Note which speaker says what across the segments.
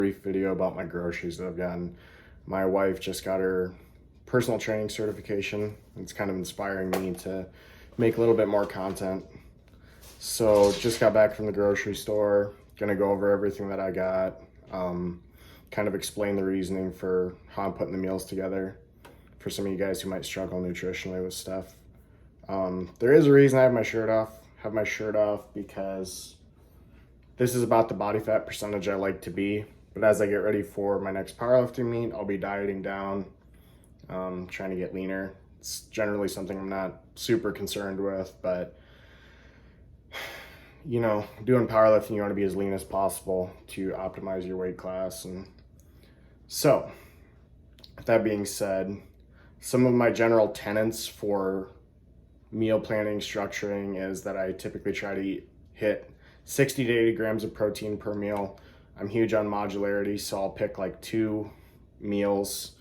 Speaker 1: Brief video about my groceries that I've gotten. My wife just got her personal training certification. It's kind of inspiring me to make a little bit more content. So just got back from the grocery store, gonna go over everything that I got, kind of explain the reasoning for how I'm putting the meals together for some of you guys who might struggle nutritionally with stuff. There is a reason I have my shirt off. I have my shirt off because this is about the body fat percentage I like to be. But as I get ready for my next powerlifting meet, I'll be dieting down, trying to get leaner. It's generally something I'm not super concerned with, but you know, doing powerlifting, you want to be as lean as possible to optimize your weight class. And so, with that being said, some of my general tenets for meal planning, structuring is that I typically try to hit 60 to 80 grams of protein per meal. I'm huge on modularity, so I'll pick like 2 meals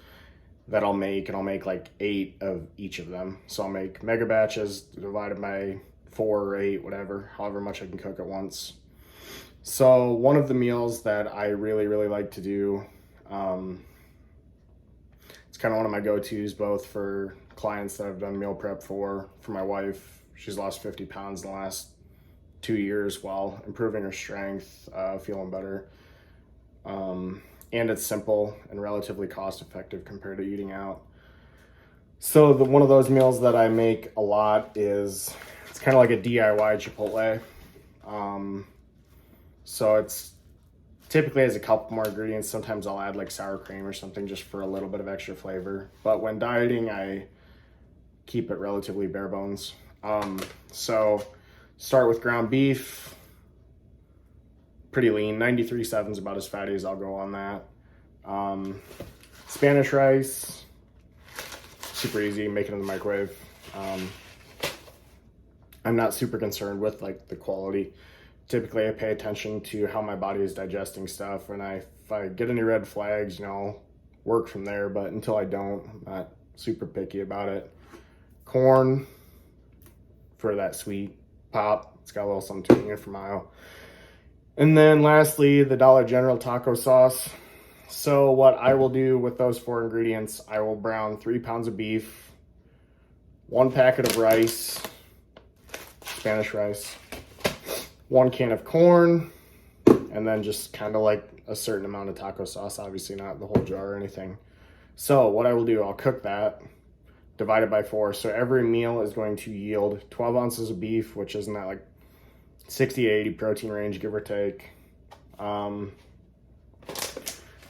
Speaker 1: that I'll make, and I'll make like 8 of each of them. So I'll make mega batches divided by 4 or 8, whatever, however much I can cook at once. So one of the meals that I really like to do, it's kind of one of my go-tos, both for clients that I've done meal prep for my wife. She's lost 50 pounds in the last 2 years while improving her strength, feeling better. And it's simple and relatively cost effective compared to eating out. So one of those meals that I make a lot is, it's kind of like a DIY Chipotle. So it's typically has a couple more ingredients. Sometimes I'll add like sour cream or something just for a little bit of extra flavor. But when dieting, I keep it relatively bare bones. So start with ground beef, pretty lean. 93.7 is about as fatty as I'll go on that. Spanish rice, super easy, make it in the microwave. I'm not super concerned with like the quality. Typically I pay attention to how my body is digesting stuff, and if I get any red flags, you know, I'll work from there, but until I don't, I'm not super picky about it. Corn for that sweet pop. It's got a little something to it for mild. And then lastly, the Dollar General taco sauce. So what I will do with those 4 ingredients, I will brown 3 pounds of beef, 1 packet of rice, Spanish rice, 1 can of corn, and then just kind of like a certain amount of taco sauce, obviously not the whole jar or anything. So what I will do, I'll cook that, divide it by 4. So every meal is going to yield 12 ounces of beef, which is in that like 60 to 80 protein range, give or take.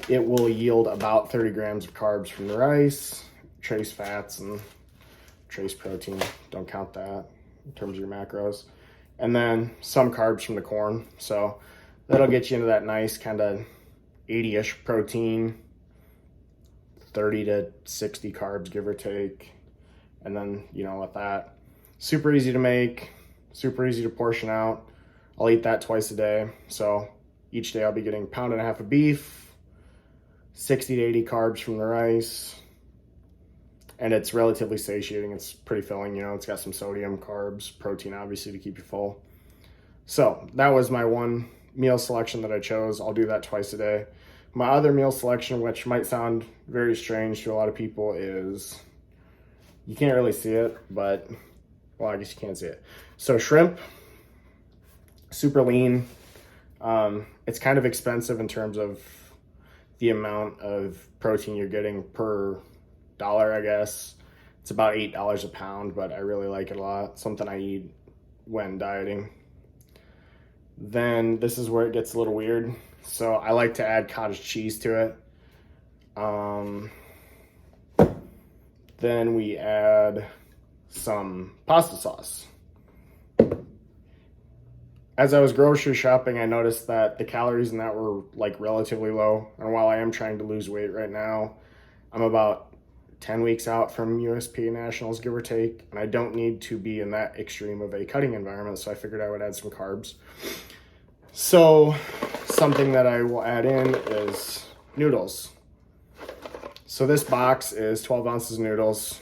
Speaker 1: It will yield about 30 grams of carbs from the rice, trace fats and trace protein. Don't count that in terms of your macros. And then some carbs from the corn. So that'll get you into that nice kind of 80-ish protein, 30 to 60 carbs, give or take. And then, you know, with that, super easy to make, super easy to portion out. I'll eat that twice a day. So each day I'll be getting 1.5 pounds of beef, 60 to 80 carbs from the rice, and it's relatively satiating. It's pretty filling, you know, it's got some sodium, carbs, protein, obviously, to keep you full. So that was my one meal selection that I chose. I'll do that twice a day. My other meal selection, which might sound very strange to a lot of people, is, you can't really see it, but, well, I guess you can't see it. So shrimp, super lean. It's kind of expensive in terms of the amount of protein you're getting per dollar, I guess. It's about $8 a pound, but I really like it a lot. Something I eat when dieting. Then this is where it gets a little weird. So I like to add cottage cheese to it. Then we add some pasta sauce. As I was grocery shopping, I noticed that the calories in that were like relatively low. And while I am trying to lose weight right now, I'm about 10 weeks out from USPA Nationals, give or take. And I don't need to be in that extreme of a cutting environment. So I figured I would add some carbs. So something that I will add in is noodles. So this box is 12 ounces of noodles,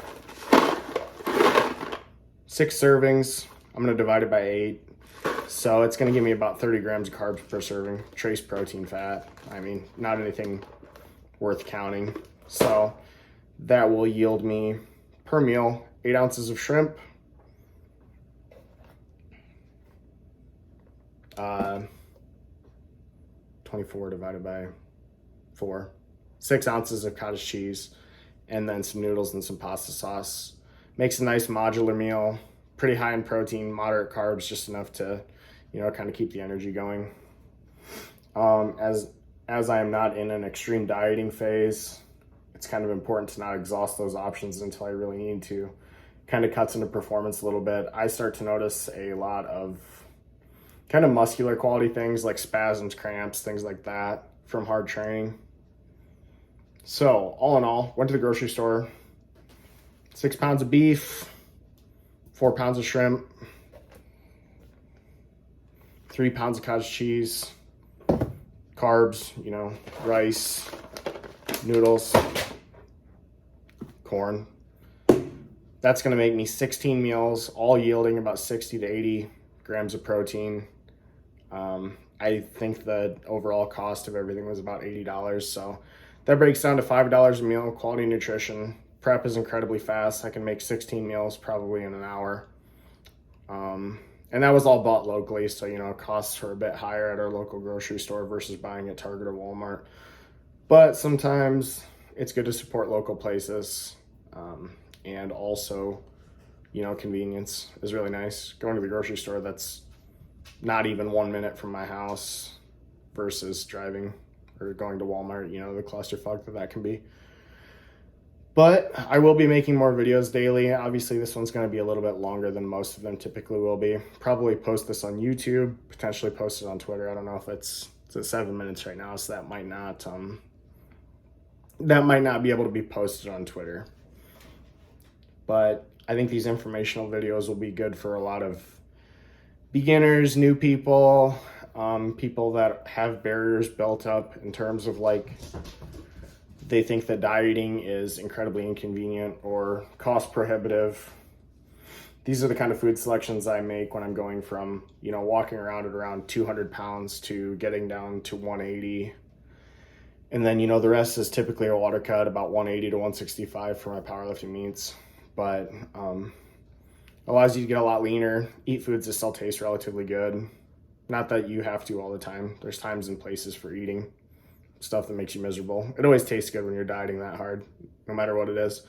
Speaker 1: 6 servings. I'm going to divide it by 8. So it's going to give me about 30 grams of carbs per serving, trace protein fat. I mean, not anything worth counting. So that will yield me per meal 8 ounces of shrimp, 24 divided by 4, 6 ounces of cottage cheese, and then some noodles and some pasta sauce. Makes a nice modular meal, pretty high in protein, moderate carbs, just enough to, you know, kind of keep the energy going. As I am not in an extreme dieting phase, it's kind of important to not exhaust those options until I really need to. Kind of cuts into performance a little bit. I start to notice a lot of kind of muscular quality things like spasms, cramps, things like that from hard training. So all in all, went to the grocery store, 6 pounds of beef, 4 pounds of shrimp, 3 pounds of cottage cheese, carbs, you know, rice, noodles, corn. That's going to make me 16 meals, all yielding about 60 to 80 grams of protein. I think the overall cost of everything was about $80. So that breaks down to $5 a meal, quality nutrition. Prep is incredibly fast. I can make 16 meals probably in an hour. And that was all bought locally, so, you know, costs were a bit higher at our local grocery store versus buying at Target or Walmart. But sometimes it's good to support local places. And also, you know, convenience is really nice. Going to the grocery store that's not even 1 minute from my house versus driving or going to Walmart, you know, the clusterfuck that can be. But I will be making more videos daily. Obviously, this one's going to be a little bit longer than most of them typically will be. Probably post this on YouTube, potentially post it on Twitter. I don't know if it's at 7 minutes right now, so that might not be able to be posted on Twitter. But I think these informational videos will be good for a lot of beginners, new people, people that have barriers built up in terms of like they think that dieting is incredibly inconvenient or cost prohibitive. These are the kind of food selections I make when I'm going from, you know, walking around at around 200 pounds to getting down to 180. And then, you know, the rest is typically a water cut, about 180 to 165 for my powerlifting meets. But allows you to get a lot leaner, eat foods that still taste relatively good. Not that you have to all the time. There's times and places for eating stuff that makes you miserable. It always tastes good when you're dieting that hard, no matter what it is.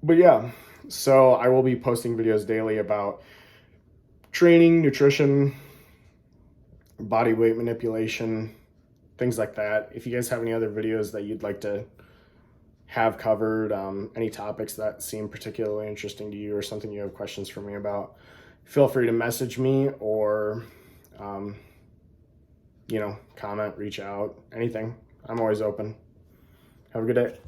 Speaker 1: But yeah, so I will be posting videos daily about training, nutrition, body weight manipulation, things like that. If you guys have any other videos that you'd like to have covered, any topics that seem particularly interesting to you or something you have questions for me about, feel free to message me or you know, comment, reach out, anything. I'm always open. Have a good day.